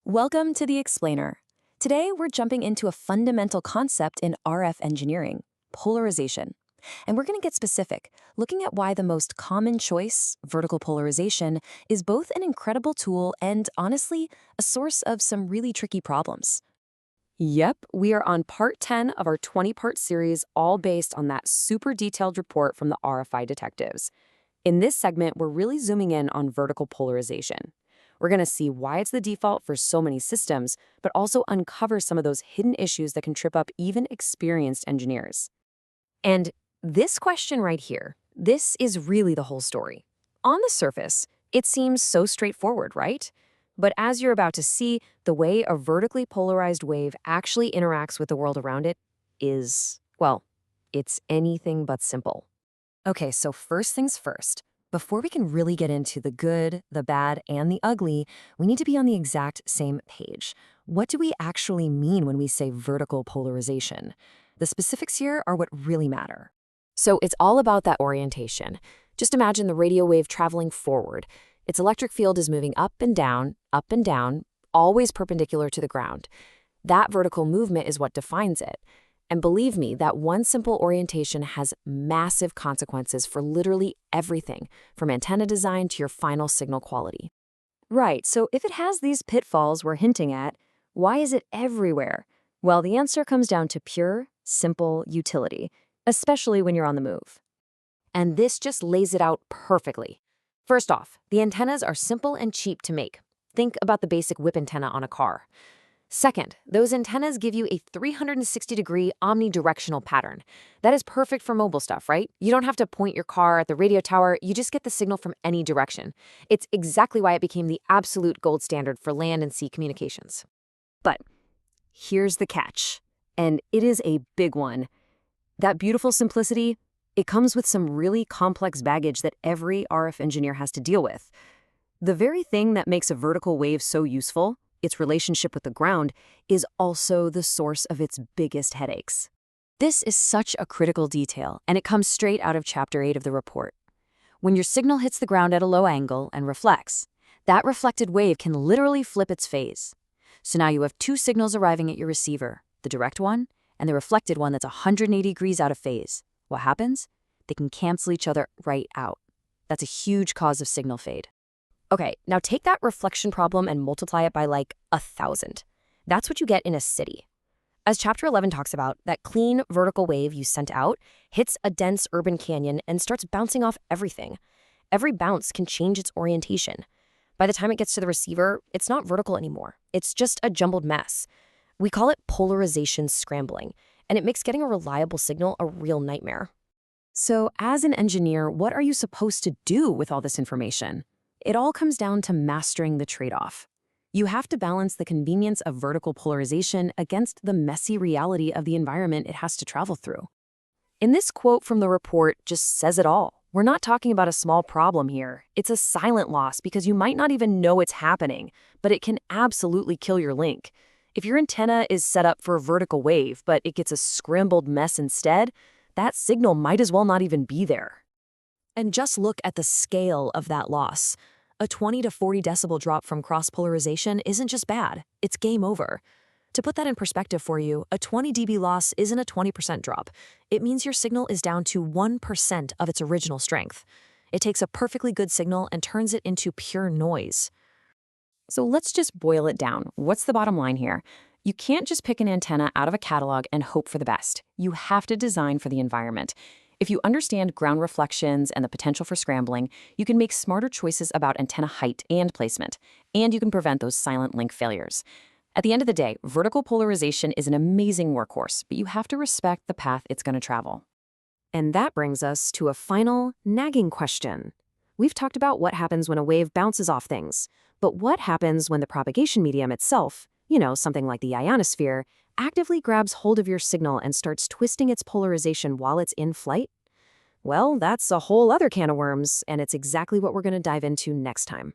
Welcome to The Explainer. Today, we're jumping into a fundamental concept in RF engineering, polarization. And we're going to get specific, looking at why the most common choice, vertical polarization, is both an incredible tool and, honestly, a source of some really tricky problems. Yep, we are on part 10 of our 20-part series, all based on that super detailed report from the RFI detectives. In this segment, we're really zooming in on vertical polarization. We're going to see why it's the default for so many systems, but also uncover some of those hidden issues that can trip up even experienced engineers. And this question right here, this is really the whole story. On the surface, it seems so straightforward, right? But as you're about to see, the way a vertically polarized wave actually interacts with the world around it is, well, it's anything but simple. Okay, so first things first. Before we can really get into the good, the bad, and the ugly, we need to be on the exact same page. What do we actually mean when we say vertical polarization? The specifics here are what really matter. So it's all about that orientation. Just imagine the radio wave traveling forward. Its electric field is moving up and down, always perpendicular to the ground. That vertical movement is what defines it. And believe me, that one simple orientation has massive consequences for literally everything, from antenna design to your final signal quality. Right, so if it has these pitfalls we're hinting at, why is it everywhere? Well, the answer comes down to pure, simple utility, especially when you're on the move. And this just lays it out perfectly. First off, the antennas are simple and cheap to make. Think about the basic whip antenna on a car. Second, those antennas give you a 360-degree omnidirectional pattern. That is perfect for mobile stuff, right? You don't have to point your car at the radio tower, you just get the signal from any direction. It's exactly why it became the absolute gold standard for land and sea communications. But here's the catch, and it is a big one. That beautiful simplicity, it comes with some really complex baggage that every RF engineer has to deal with. The very thing that makes a vertical wave so useful, its relationship with the ground, is also the source of its biggest headaches. This is such a critical detail, and it comes straight out of Chapter 8 of the report. When your signal hits the ground at a low angle and reflects, that reflected wave can literally flip its phase. So now you have two signals arriving at your receiver, the direct one and the reflected one that's 180 degrees out of phase. What happens? They can cancel each other right out. That's a huge cause of signal fade. Okay, now take that reflection problem and multiply it by like 1,000. That's what you get in a city. As Chapter 11 talks about, that clean vertical wave you sent out hits a dense urban canyon and starts bouncing off everything. Every bounce can change its orientation. By the time it gets to the receiver, it's not vertical anymore. It's just a jumbled mess. We call it polarization scrambling, and it makes getting a reliable signal a real nightmare. So as an engineer, what are you supposed to do with all this information? It all comes down to mastering the trade-off. You have to balance the convenience of vertical polarization against the messy reality of the environment it has to travel through. And this quote from the report just says it all. We're not talking about a small problem here. It's a silent loss because you might not even know it's happening, but it can absolutely kill your link. If your antenna is set up for a vertical wave, but it gets a scrambled mess instead, that signal might as well not even be there. And just look at the scale of that loss. A 20 to 40 decibel drop from cross-polarization isn't just bad, it's game over. To put that in perspective for you, a 20 dB loss isn't a 20% drop. It means your signal is down to 1% of its original strength. It takes a perfectly good signal and turns it into pure noise. So let's just boil it down. What's the bottom line here? You can't just pick an antenna out of a catalog and hope for the best. You have to design for the environment. If you understand ground reflections and the potential for scrambling, you can make smarter choices about antenna height and placement, and you can prevent those silent link failures. At the end of the day, vertical polarization is an amazing workhorse, but you have to respect the path it's going to travel. And that brings us to a final, nagging question. We've talked about what happens when a wave bounces off things, but what happens when the propagation medium itself, something like the ionosphere, actively grabs hold of your signal and starts twisting its polarization while it's in flight? Well, that's a whole other can of worms, and it's exactly what we're going to dive into next time.